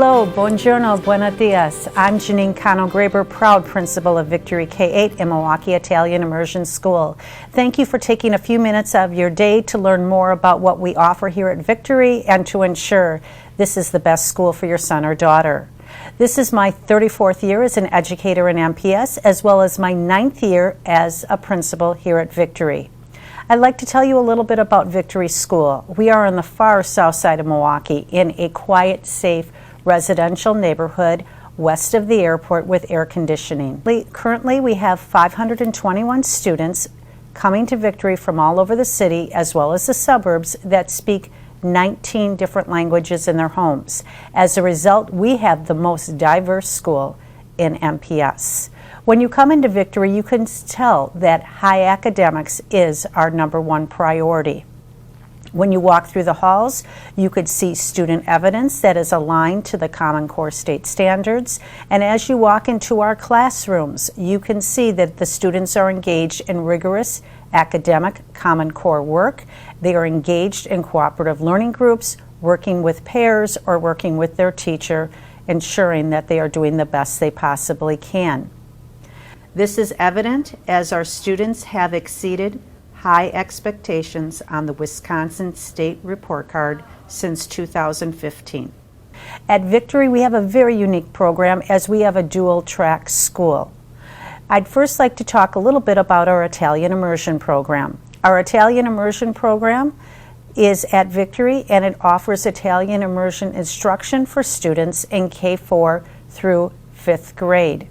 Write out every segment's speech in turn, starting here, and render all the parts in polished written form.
Hello, buongiorno, buenos dias. I'm Janine Cano-Graber, proud principal of Victory K-8 in Milwaukee Italian Immersion School. Thank you for taking a few minutes of your day to learn more about what we offer here at Victory and to ensure this is the best school for your son or daughter. This is my 34th year as an educator in MPS, as well as my 9th year as a principal here at Victory. I'd like to tell you a little bit about Victory School. We are on the far south side of Milwaukee in a quiet, safe, residential neighborhood west of the airport with air conditioning. Currently, we have 521 students coming to Victory from all over the city as well as the suburbs that speak 19 different languages in their homes. As a result, we have the most diverse school in MPS. When you come into Victory, you can tell that high academics is our #1 priority. When you walk through the halls, you could see student evidence that is aligned to the Common Core state standards. And as you walk into our classrooms, you can see that the students are engaged in rigorous academic Common Core work. They are engaged in cooperative learning groups, working with pairs or working with their teacher, ensuring that they are doing the best they possibly can. This is evident as our students have exceeded high expectations on the Wisconsin State Report Card since 2015. At Victory, we have a very unique program as we have a dual-track school. I'd first like to talk a little bit about our Italian Immersion program. Our Italian Immersion program is at Victory, and it offers Italian Immersion instruction for students in K-4 through 5th grade.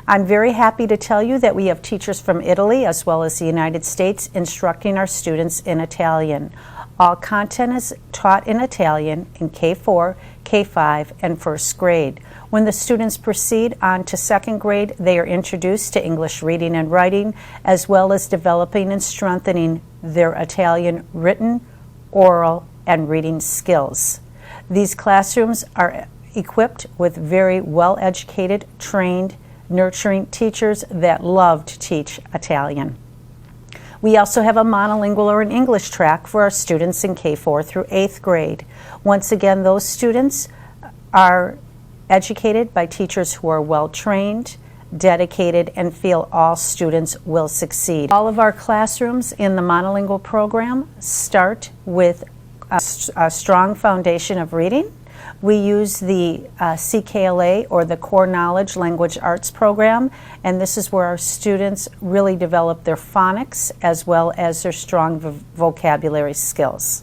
I'm very happy to tell you that we have teachers from Italy as well as the United States instructing our students in Italian. All content is taught in Italian in K-4, K-5, and 1st grade. When the students proceed on to 2nd grade, they are introduced to English reading and writing, as well as developing and strengthening their Italian written, oral, and reading skills. These classrooms are equipped with very well-educated, trained, nurturing teachers that love to teach Italian. We also have a monolingual or an English track for our students in K-4 through 8th grade. Once again, those students are educated by teachers who are well trained, dedicated, and feel all students will succeed. All of our classrooms in the monolingual program start with a strong foundation of reading. We use the CKLA, or the Core Knowledge Language Arts program, and this is where our students really develop their phonics as well as their strong vocabulary skills.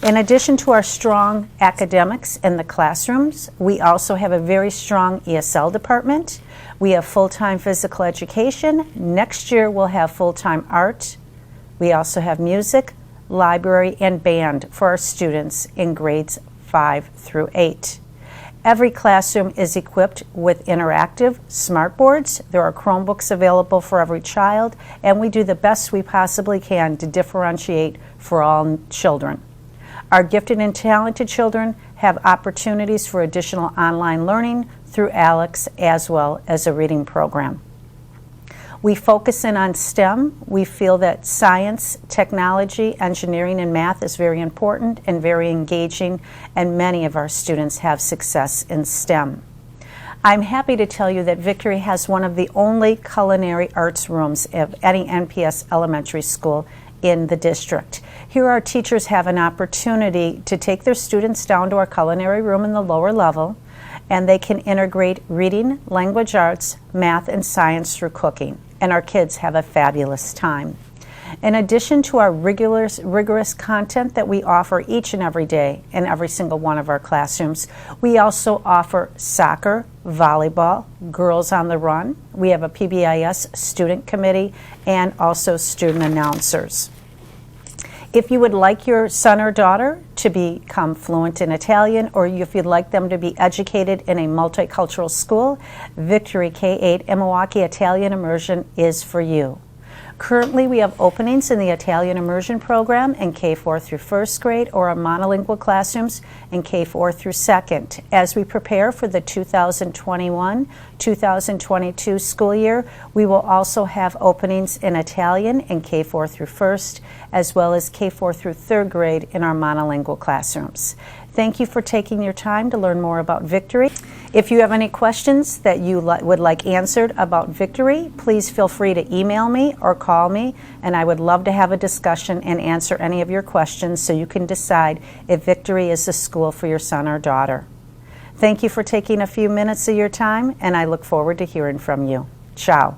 In addition to our strong academics in the classrooms, we also have a very strong ESL department. We have full-time physical education. Next year we'll have full-time art. We also have music, library, and band for our students in grades 5 through 8. Every classroom is equipped with interactive smartboards. There are Chromebooks available for every child, and we do the best we possibly can to differentiate for all children. Our gifted and talented children have opportunities for additional online learning through ALEX as well as a reading program. We focus in on STEM. We feel that science, technology, engineering, and math is very important and very engaging, and many of our students have success in STEM. I'm happy to tell you that Victory has one of the only culinary arts rooms of any NPS elementary school in the district. Here our teachers have an opportunity to take their students down to our culinary room in the lower level, and they can integrate reading, language arts, math, and science through cooking. And our kids have a fabulous time. In addition to our rigorous content that we offer each and every day in every single one of our classrooms, we also offer soccer, volleyball, Girls on the Run. We have a PBIS student committee and also student announcers. If you would like your son or daughter to become fluent in Italian, or if you'd like them to be educated in a multicultural school, Victory K-8 and Milwaukee Italian Immersion is for you. Currently, we have openings in the Italian Immersion program in K-4 through 1st grade, or our monolingual classrooms in K-4 through 2nd. As we prepare for the 2021-2022 school year, we will also have openings in Italian in K-4 through 1st, as well as K-4 through 3rd grade in our monolingual classrooms. Thank you for taking your time to learn more about Victory. If you have any questions that you would like answered about Victory, please feel free to email me or call me, and I would love to have a discussion and answer any of your questions so you can decide if Victory is the school for your son or daughter. Thank you for taking a few minutes of your time, and I look forward to hearing from you. Ciao.